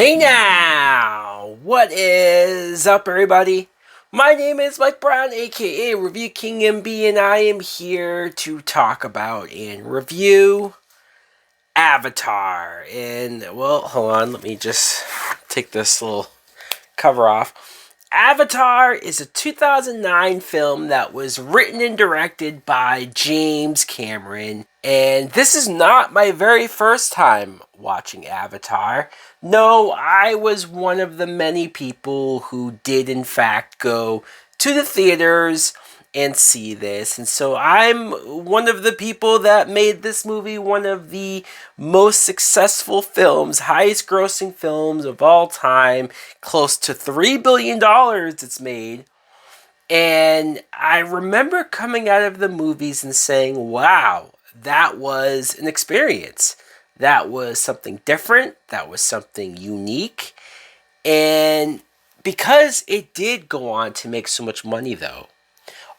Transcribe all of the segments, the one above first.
Hey now! What is up, everybody? My name is Mike Brown, aka Review King MB, and I am here to talk about and review Avatar. And, well, hold on, let me just take this little cover off. Avatar is a 2009 film that was written and directed by James Cameron. And this is not my very first time watching Avatar. No, I was one of the many people who did, in fact, go to the theaters and see this. And so I'm one of the people that made this movie one of the most successful films, highest grossing films of all time, close to $3 billion it's made. And I remember coming out of the movies and saying, wow, that was an experience. That was something different. That was something unique. And because it did go on to make so much money, though,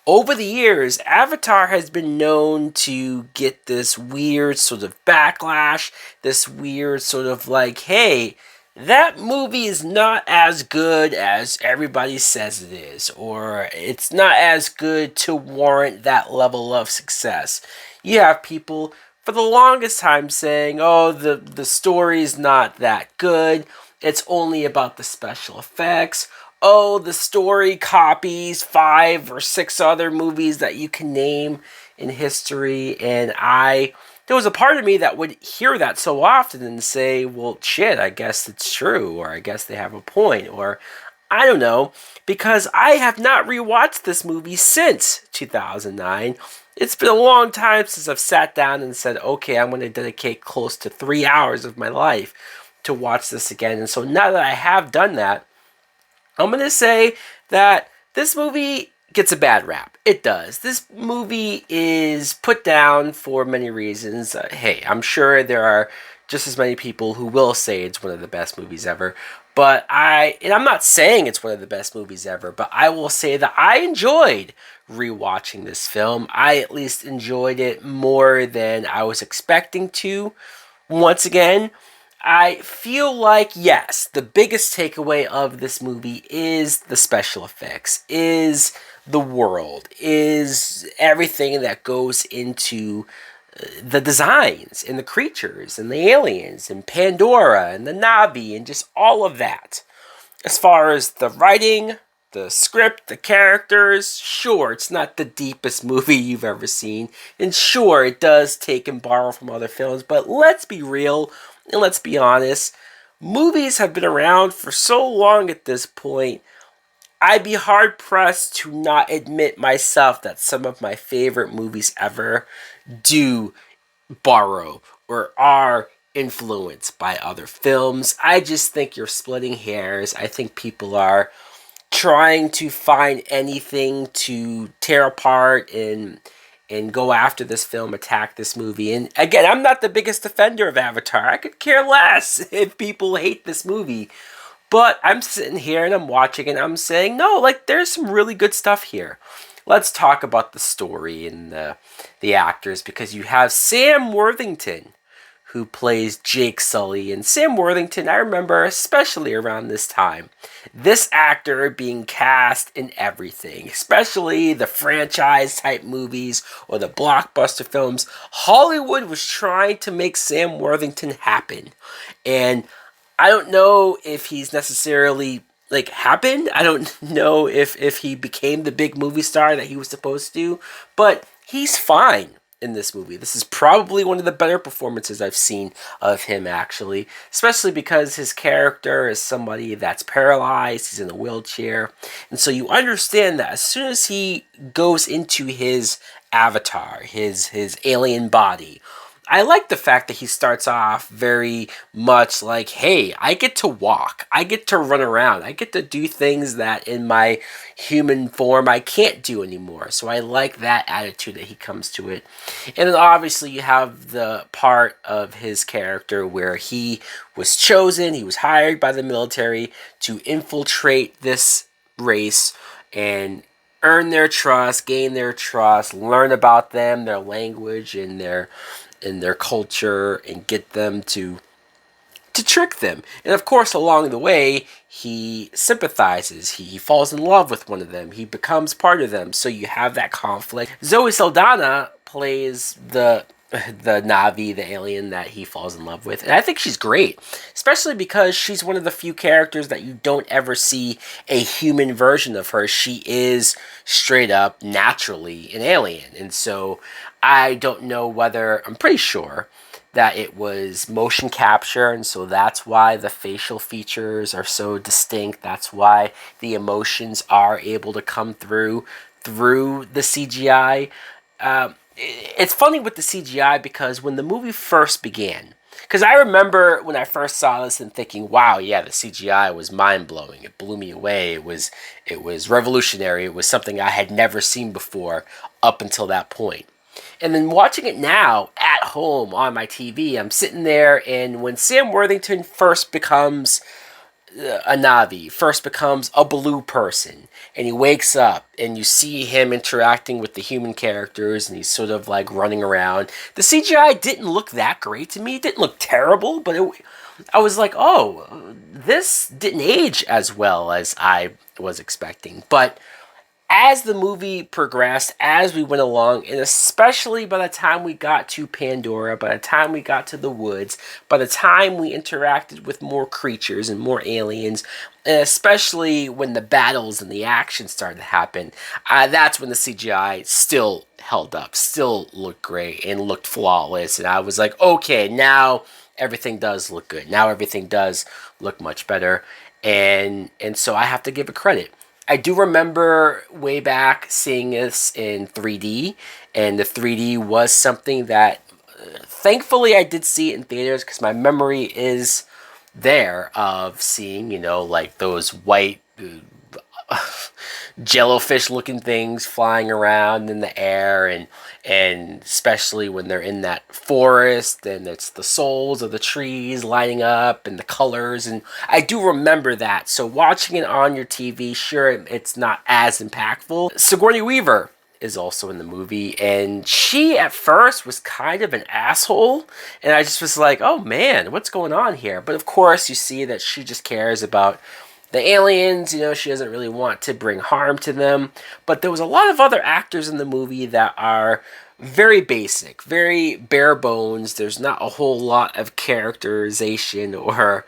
over the years, Avatar has been known to get this weird sort of backlash, this weird sort of like, hey, that movie is not as good as everybody says it is, or it's not as good to warrant that level of success. You have people for the longest time saying, oh, the story's not that good, it's only about the special effects. Oh, the story copies 5 or 6 other movies that you can name in history. And there was a part of me that would hear that so often and say, well, shit, I guess it's true, or I guess they have a point, or I don't know, because I have not rewatched this movie since 2009. It's been a long time since I've sat down and said, okay, I'm going to dedicate close to 3 hours of my life to watch this again. And so now that I have done that, I'm going to say that this movie gets a bad rap. It does. This movie is put down for many reasons. Hey, I'm sure there are just as many people who will say it's one of the best movies ever. But I'm not saying it's one of the best movies ever, but I will say that I enjoyed rewatching this film. I at least enjoyed it more than I was expecting to. Once again, I feel like, yes, the biggest takeaway of this movie is the special effects, is the world, is everything that goes into the designs and the creatures and the aliens and Pandora and the Navi and just all of that. As far as the writing, the script, the characters, sure, it's not the deepest movie you've ever seen. And sure, it does take and borrow from other films, but let's be real. And let's be honest, movies have been around for so long at this point, I'd be hard pressed to not admit myself that some of my favorite movies ever do borrow or are influenced by other films. I just think you're splitting hairs. I think people are trying to find anything to tear apart and go after this film, attack this movie. And again, I'm not the biggest defender of Avatar. I could care less if people hate this movie. But I'm sitting here and I'm watching and I'm saying, no, like there's some really good stuff here. Let's talk about the story and the actors, because you have Sam Worthington, who plays Jake Sully. And Sam Worthington, I remember especially around this time, this actor being cast in everything, especially the franchise type movies or the blockbuster films. Hollywood was trying to make Sam Worthington happen. And I don't know if he's necessarily like happened. I don't know if he became the big movie star that he was supposed to, but he's fine in this movie. This is probably one of the better performances I've seen of him, actually, especially because his character is somebody that's paralyzed, he's in a wheelchair, and so you understand that as soon as he goes into his avatar, his alien body, I like the fact that he starts off very much like, hey, I get to walk, I get to run around, I get to do things that in my human form I can't do anymore. So I like that attitude that he comes to it. And then obviously you have the part of his character where he was chosen, he was hired by the military to infiltrate this race and earn their trust, gain their trust, learn about them, their language and their culture, and get them to to trick them. And of course, along the way, he sympathizes. He falls in love with one of them. He becomes part of them. So you have that conflict. Zoe Saldana plays the Na'vi, the alien that he falls in love with. And I think she's great, especially because she's one of the few characters that you don't ever see a human version of her. She is straight up naturally an alien. And so I don't know whether, I'm pretty sure that it was motion capture, and so that's why the facial features are so distinct. That's why the emotions are able to come through the CGI. It's funny with the CGI because when the movie first began, because I remember when I first saw this and thinking, wow, yeah, the CGI was mind-blowing. It blew me away. It was revolutionary. It was something I had never seen before up until that point. And then watching it now at home on my TV, I'm sitting there, and when Sam Worthington first becomes a Na'vi, first becomes a blue person, and he wakes up, and you see him interacting with the human characters, and he's sort of like running around. The CGI didn't look that great to me. It didn't look terrible, but I was like, oh, this didn't age as well as I was expecting. But as the movie progressed, as we went along, and especially by the time we got to Pandora, by the time we got to the woods, by the time we interacted with more creatures and more aliens, and especially when the battles and the action started to happen, that's when the CGI still held up, still looked great, and looked flawless. And I was like, okay, now everything does look good. Now everything does look much better. And so I have to give it credit. I do remember way back seeing this in 3D, and the 3D was something that, thankfully, I did see it in theaters because my memory is there of seeing, like those white jellyfish looking things flying around in the air, and especially when they're in that forest and it's the souls of the trees lighting up and the colors, and I do remember that. So watching it on your TV, sure, it's not as impactful. Sigourney Weaver is also in the movie, and she at first was kind of an asshole, and I just was like, oh man, what's going on here? But of course you see that she just cares about the aliens, she doesn't really want to bring harm to them. But there was a lot of other actors in the movie that are very basic, very bare bones. There's not a whole lot of characterization or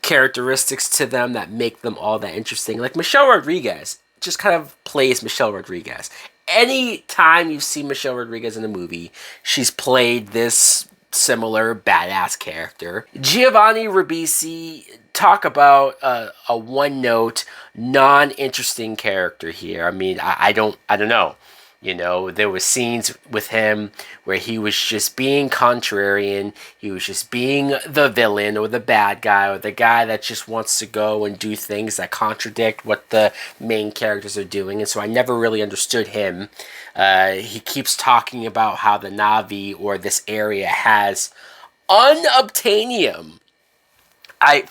characteristics to them that make them all that interesting. Like Michelle Rodriguez just kind of plays Michelle Rodriguez. Any time you see Michelle Rodriguez in a movie, she's played this similar badass character. Giovanni Ribisi, talk about a one-note, non-interesting character here. I mean, I don't know. There was scenes with him where he was just being contrarian. He was just being the villain or the bad guy or the guy that just wants to go and do things that contradict what the main characters are doing. And so I never really understood him. He keeps talking about how the Na'vi or this area has unobtainium. I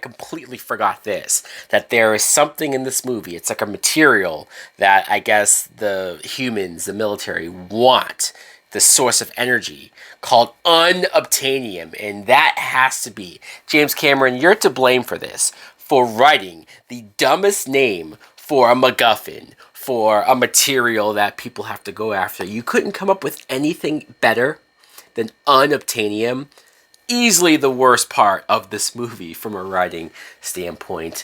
completely forgot this, that there is something in this movie. It's like a material that I guess the humans, the military, want, the source of energy, called unobtainium. And that has to be, James Cameron, you're to blame for this, for writing the dumbest name for a MacGuffin, for a material that people have to go after. You couldn't come up with anything better than unobtainium. Easily the worst part of this movie from a writing standpoint.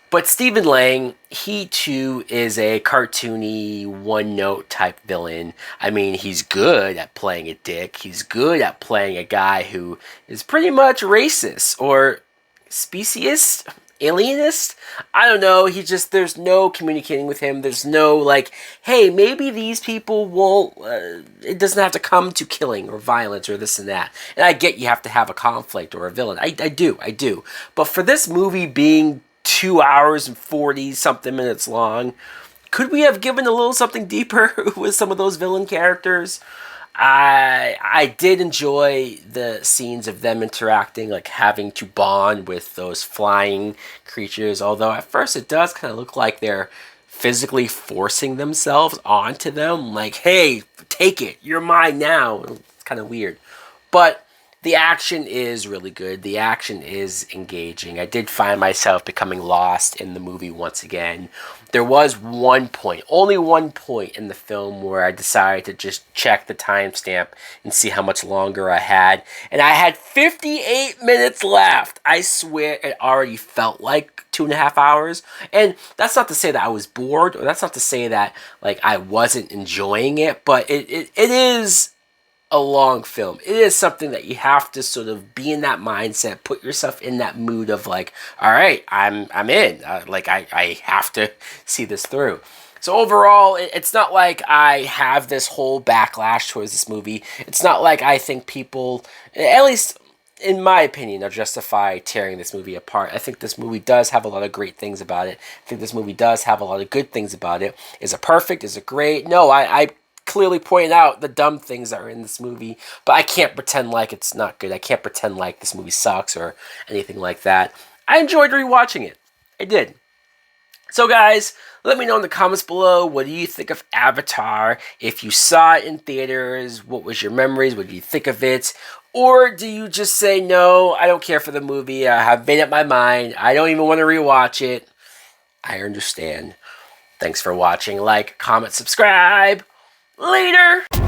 But Stephen Lang, he too is a cartoony, one-note type villain. I mean, he's good at playing a dick. He's good at playing a guy who is pretty much racist or speciesist, alienist. I don't know. There's no communicating with him. There's no like, hey, maybe these people won't, it doesn't have to come to killing or violence or this and that. And I get you have to have a conflict or a villain. I do. But for this movie being 2 hours and 40 something minutes long, could we have given a little something deeper with some of those villain characters? I did enjoy the scenes of them interacting, like having to bond with those flying creatures, although at first it does kind of look like they're physically forcing themselves onto them, like, hey, take it, you're mine now. It's kind of weird. But The action is really good. The action is engaging. I did find myself becoming lost in the movie once again. There was one point, only one point in the film where I decided to just check the timestamp and see how much longer I had. And I had 58 minutes left. I swear it already felt like 2.5 hours. And that's not to say that I was bored, or that's not to say that like I wasn't enjoying it, but it is a long film. It is something that you have to sort of be in that mindset, put yourself in that mood of like, all right, I'm in. I have to see this through. So overall, it's not like I have this whole backlash towards this movie. It's not like I think people, at least in my opinion, are justify tearing this movie apart. I think this movie does have a lot of great things about it. I think this movie does have a lot of good things about it. Is it perfect? Is it great? No, I clearly point out the dumb things that are in this movie, but I can't pretend like it's not good. I can't pretend like this movie sucks or anything like that. I enjoyed rewatching it. I did. So guys, let me know in the comments below, what do you think of Avatar? If you saw it in theaters, what was your memories? What did you think of it? Or do you just say, no, I don't care for the movie. I have made up my mind. I don't even want to rewatch it. I understand. Thanks for watching. Like, comment, subscribe. Later!